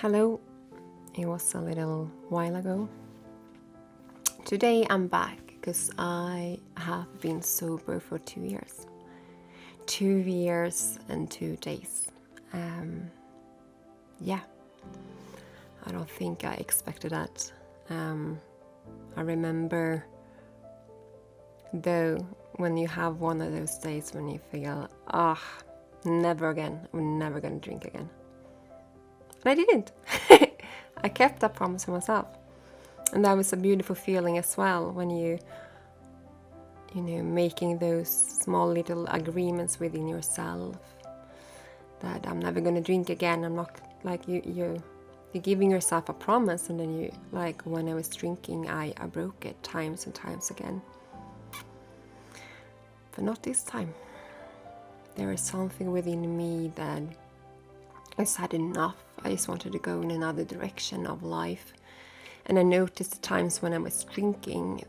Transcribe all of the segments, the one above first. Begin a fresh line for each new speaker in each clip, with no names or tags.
Hello, it was a little while ago. Today I'm back because I have been sober for 2 years. 2 years and 2 days. Yeah, I don't think I expected that. I remember, though, when you have one of those days when you feel, never again, I'm never gonna drink again. And I didn't. I kept that promise to myself. And that was a beautiful feeling as well when you making those small little agreements within yourself that I'm never going to drink again. I'm not like you're giving yourself a promise, and then you, like when I was drinking, I broke it times and times again. But not this time. There is something within me that I had enough. I just wanted to go in another direction of life. And I noticed the times when I was drinking,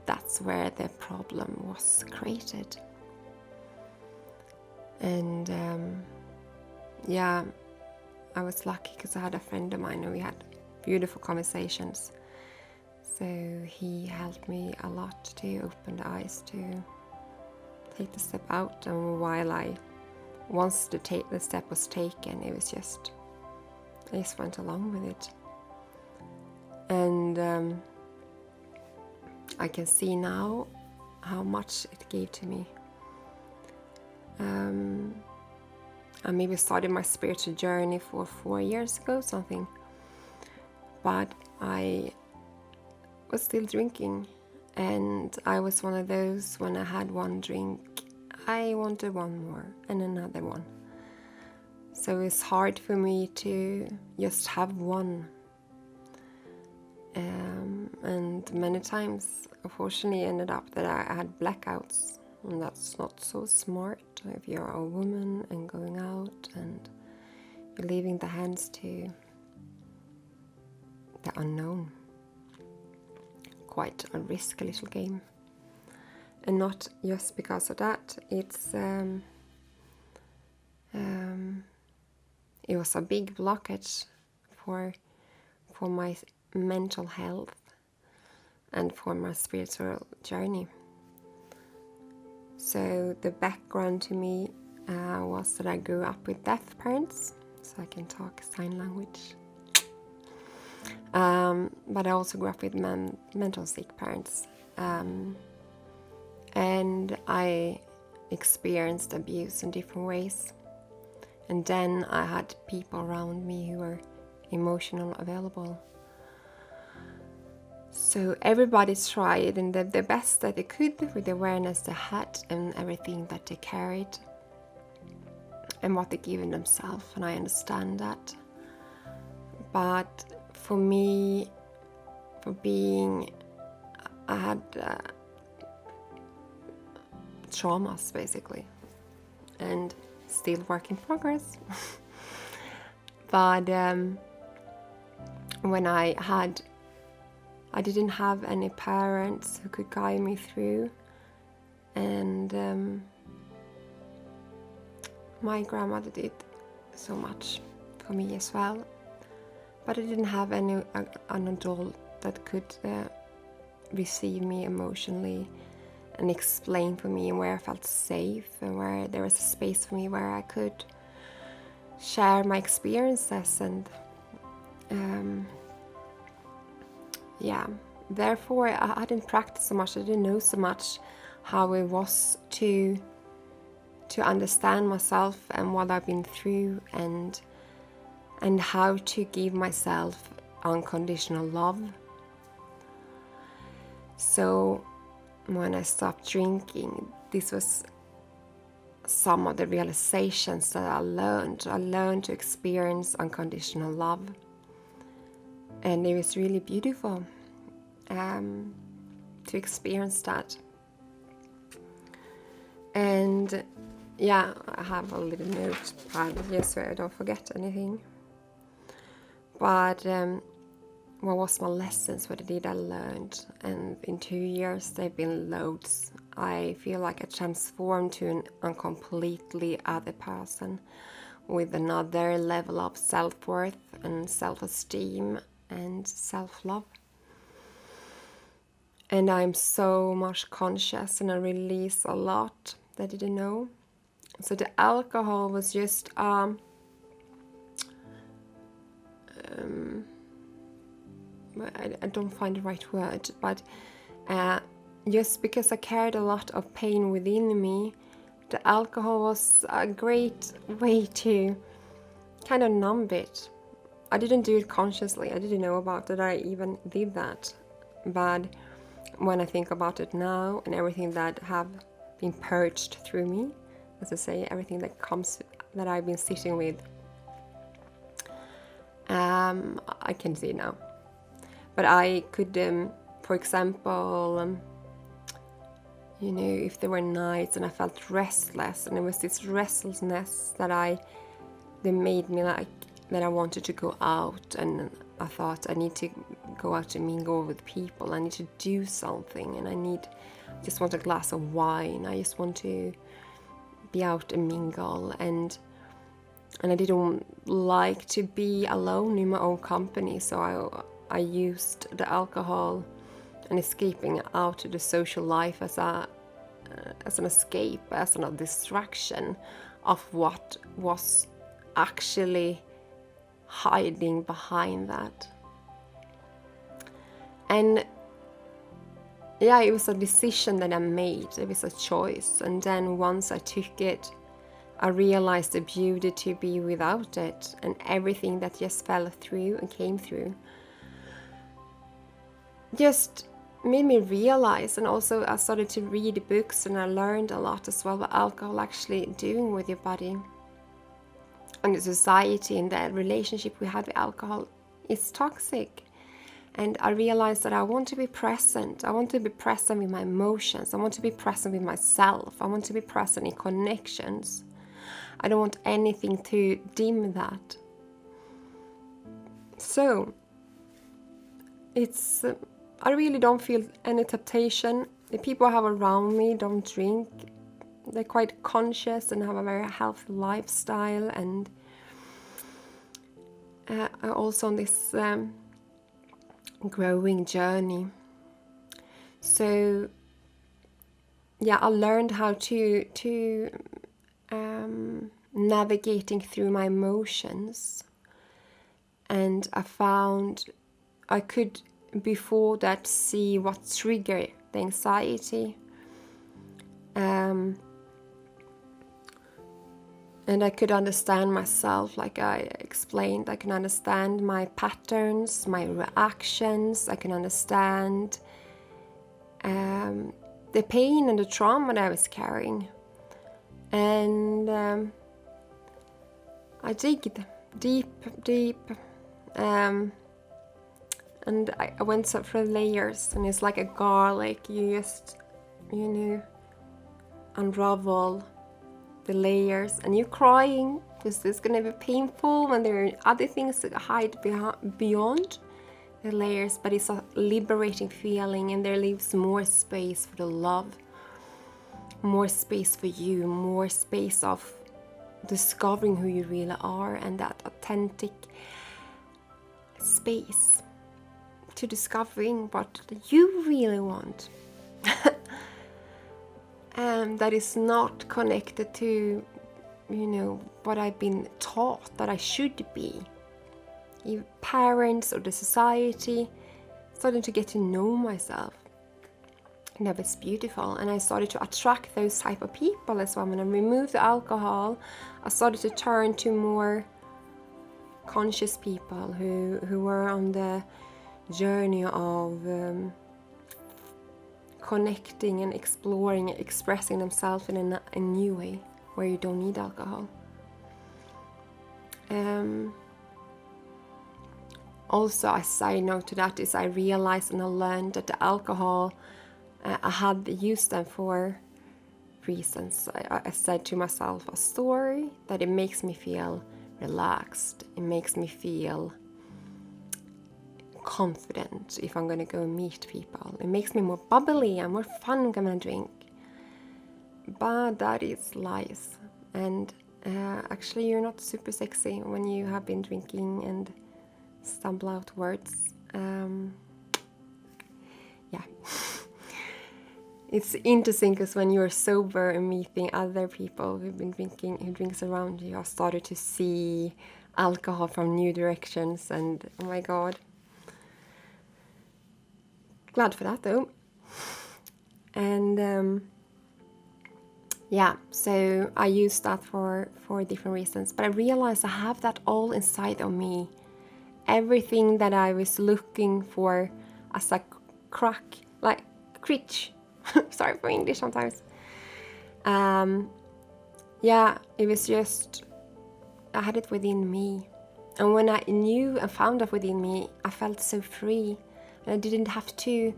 that's where the problem was created. And I was lucky because I had a friend of mine and we had beautiful conversations. So he helped me a lot to open the eyes to take the step out. And once the step was taken, it was I just went along with it. And I can see now how much it gave to me. I maybe started my spiritual journey 4 years ago, something. But I was still drinking. And I was one of those, when I had one drink, I wanted one more and another one. So it's hard for me to just have one. And many times, unfortunately, ended up that I had blackouts. And that's not so smart if you're a woman and going out and you're leaving the hands to the unknown. Quite a risky little game. And not just because of that, it was a big blockage for my mental health and for my spiritual journey. So the background to me was that I grew up with deaf parents, so I can talk sign language. But I also grew up with mental sick parents. And I experienced abuse in different ways. And then I had people around me who were emotionally available. So everybody tried and did the best that they could with the awareness they had and everything that they carried and what they gave in themselves, and I understand that. But for me, I had traumas basically, and still work in progress. But when I didn't have any parents who could guide me through, and my grandmother did so much for me as well, but I didn't have an adult that could receive me emotionally and explain for me where I felt safe and where there was a space for me where I could share my experiences. And therefore I didn't practice so much. I didn't know so much how it was to understand myself and what I've been through, and how to give myself unconditional love. So when I stopped drinking, this was some of the realizations that I learned. I learned to experience unconditional love. And it was really beautiful to experience that. And I have a little notepad just so I don't forget anything. But what was my lessons? What did I learn? And in 2 years, they've been loads. I feel like I transformed to a completely other person with another level of self-worth and self-esteem and self-love. And I'm so much conscious, and I release a lot that I didn't know. So the alcohol was just I don't find the right word, but just because I carried a lot of pain within me, the alcohol was a great way to kind of numb it. I didn't do it consciously. I didn't know about that I even did that. But when I think about it now, and everything that have been purged through me, as I say, everything that I've been sitting with, I can see now. But I could, for example, if there were nights and I felt restless, and it was this restlessness that made me like that I wanted to go out, and I thought I need to go out and mingle with people. I need to do something, and I just want a glass of wine. I just want to be out and mingle, and I didn't like to be alone in my own company, so I used the alcohol and escaping out to the social life as an escape, as a distraction of what was actually hiding behind that. And yeah, it was a decision that I made. It was a choice. And then once I took it, I realized the beauty to be without it, and everything that just fell through and came through just made me realize. And also I started to read books, and I learned a lot as well what alcohol actually doing with your body and the society, and the relationship we have with alcohol is toxic. And I realized that I want to be present. I want to be present with my emotions. I want to be present with myself. I want to be present in connections. I don't want anything to dim that. So I really don't feel any temptation. The people I have around me don't drink. They're quite conscious and have a very healthy lifestyle, and are also on this growing journey. So yeah, I learned how to navigating through my emotions, and I found I could before that see what triggered the anxiety, and I could understand myself, like I explained. I can understand my patterns, my reactions. I can understand the pain and the trauma that I was carrying. And I digged deep, and I went through layers, and it's like a garlic. You just, unravel the layers, and you're crying because it's going to be painful when there are other things that hide beyond the layers, but it's a liberating feeling, and there leaves more space for the love, more space for you, more space of discovering who you really are, and that authentic space to discovering what you really want. That is not connected to, what I've been taught that I should be. Either parents or the society. Starting to get to know myself. And that was beautiful. And I started to attract those type of people as well. When I removed the alcohol, I started to turn to more conscious people who were on the journey of connecting and exploring and expressing themselves in a new way, where you don't need alcohol. Also, a side note to that is I realized and I learned that the alcohol, I had used them for reasons. I said to myself a story that it makes me feel relaxed. It makes me feel confident if I'm going to go meet people. It makes me more bubbly and more fun when I drink. But that is lies. And Actually, you're not super sexy when you have been drinking and stumble out words. Yeah. It's interesting because when you're sober and meeting other people who've been drinking, who drinks around you, I started to see alcohol from new directions, and oh my god. Glad for that though. And yeah, so I use that for different reasons, but I realized I have that all inside of me. Everything that I was looking for as a crack, like critch. Sorry for English sometimes. Yeah, it was just, I had it within me. And when I knew and found it within me, I felt so free. And I didn't have to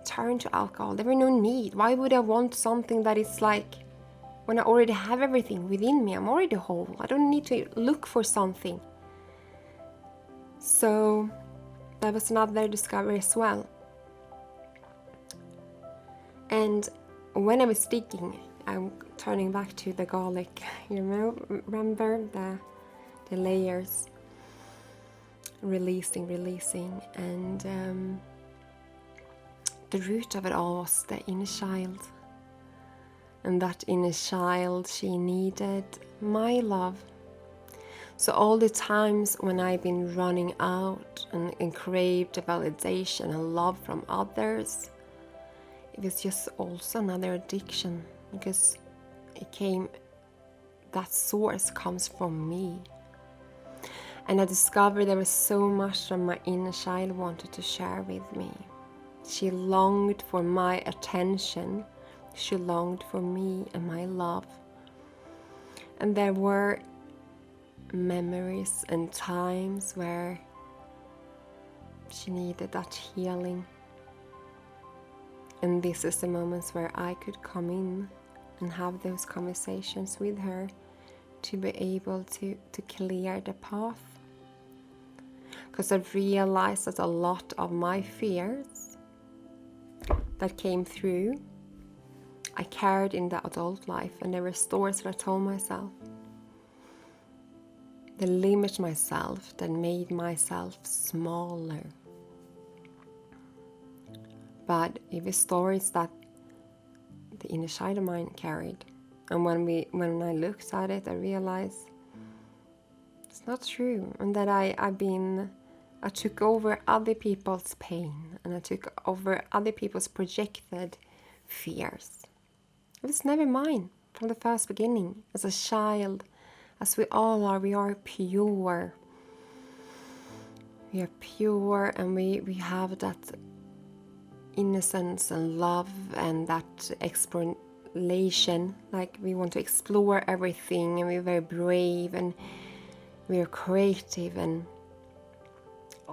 turn to alcohol. There were no need. Why would I want something that is like, when I already have everything within me, I'm already whole. I don't need to look for something. So that was another discovery as well. And when I was digging, I'm turning back to the garlic. You remember the layers, releasing, and the root of it all was the inner child. And that inner child, she needed my love. So all the times when I've been running out and craved the validation and love from others, it was just also another addiction, because that source comes from me. And I discovered there was so much that my inner child wanted to share with me. She longed for my attention. She longed for me and my love. And there were memories and times where she needed that healing. And this is the moments where I could come in and have those conversations with her to be able to clear the path. Because I realized that a lot of my fears that came through, I carried in the adult life, and there were stories that I told myself. That limit myself, that made myself smaller. But it was stories that the inner child of mine carried. And when I looked at it, I realized it's not true. And that I took over other people's pain, and I took over other people's projected fears. It was never mine from the first beginning. As a child, as we all are, we are pure. We are pure, and we have that innocence and love and that exploration. Like, we want to explore everything, and we're very brave, and we are creative, and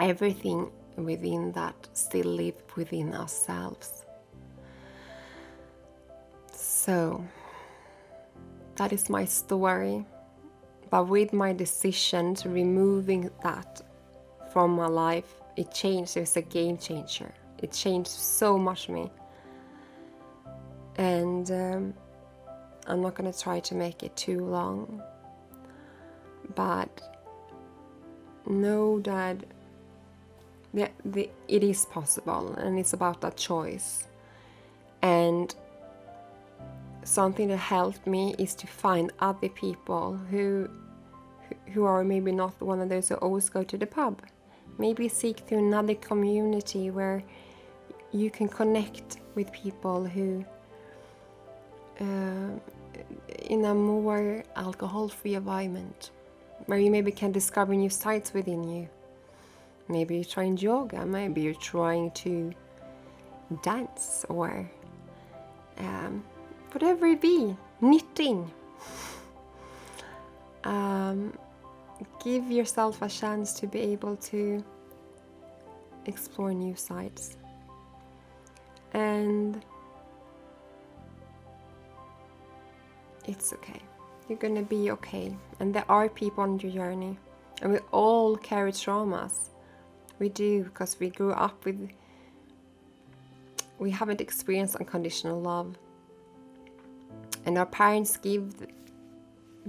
everything within that still lives within ourselves. So that is my story. But with my decision to removing that from my life, it changed. It was a game changer. It changed so much me. And I'm not going to try to make it too long. But know that it is possible, and it's about that choice. And something that helped me is to find other people who are maybe not one of those who always go to the pub. Maybe seek through another community where you can connect with people who in a more alcohol-free environment, where you maybe can discover new sides within you. Maybe you're trying yoga, maybe you're trying to dance, or whatever it be, knitting. Give yourself a chance to be able to explore new sides. And it's okay. You're gonna be okay. And there are people on your journey. And we all carry traumas. We do, because we grew up with, we haven't experienced unconditional love. And our parents give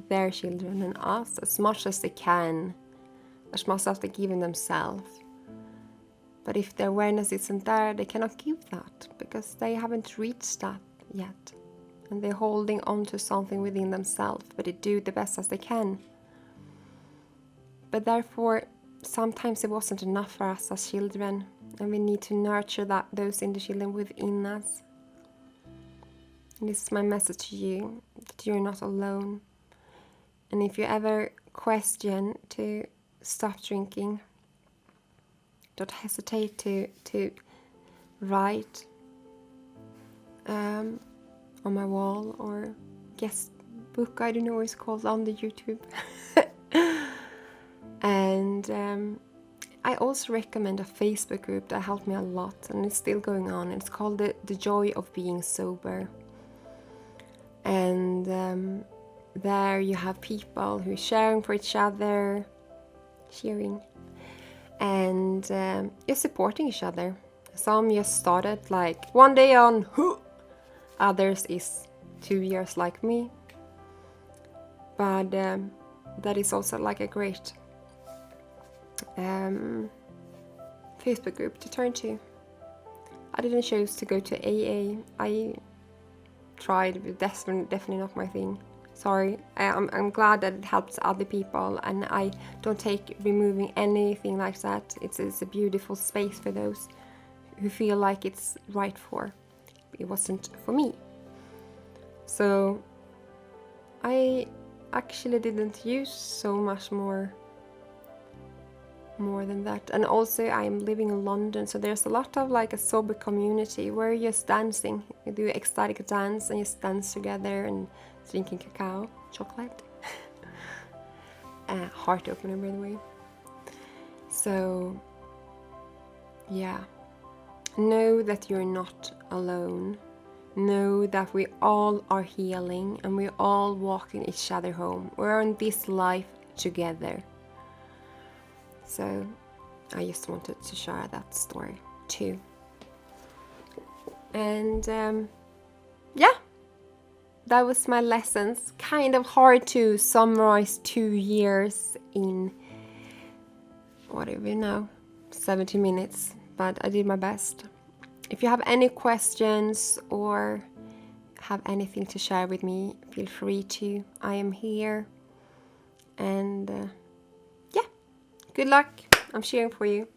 their children and us as much as they can, as much as they give in themselves. But if the awareness isn't there, they cannot give that because they haven't reached that yet. And they're holding on to something within themselves, but they do the best as they can. But therefore, sometimes it wasn't enough for us as children, and we need to nurture those inner children within us. And this is my message to you, that you're not alone. And if you ever question to stop drinking, don't hesitate to write on my wall or guest book, I don't know what it's called, on the YouTube. And I also recommend a Facebook group that helped me a lot, and it's still going on. It's called the Joy of Being Sober. And there you have people who are sharing for each other, and you're supporting each other. Some just started like one day on, others is 2 years like me. But that is also like a great Facebook group to turn to. I didn't choose to go to AA. I tried, but that's definitely not my thing. Sorry. I'm glad that it helps other people, and I don't take removing anything like that. It's a beautiful space for those who feel like it's right for. It wasn't for me. So I actually didn't use so much more than that. And also I'm living in London, so there's a lot of like a sober community where you're just dancing. You do ecstatic dance and just dance together and drinking cacao, chocolate. Heart opener, by the way. So yeah, know that you're not alone. Know that we all are healing and we're all walking each other home. We're in this life together. So I just wanted to share that story too. And yeah, that was my lessons. Kind of hard to summarize 2 years in, whatever now, 70 minutes, but I did my best. If you have any questions or have anything to share with me, feel free to. I am here. And yeah, good luck. I'm cheering for you.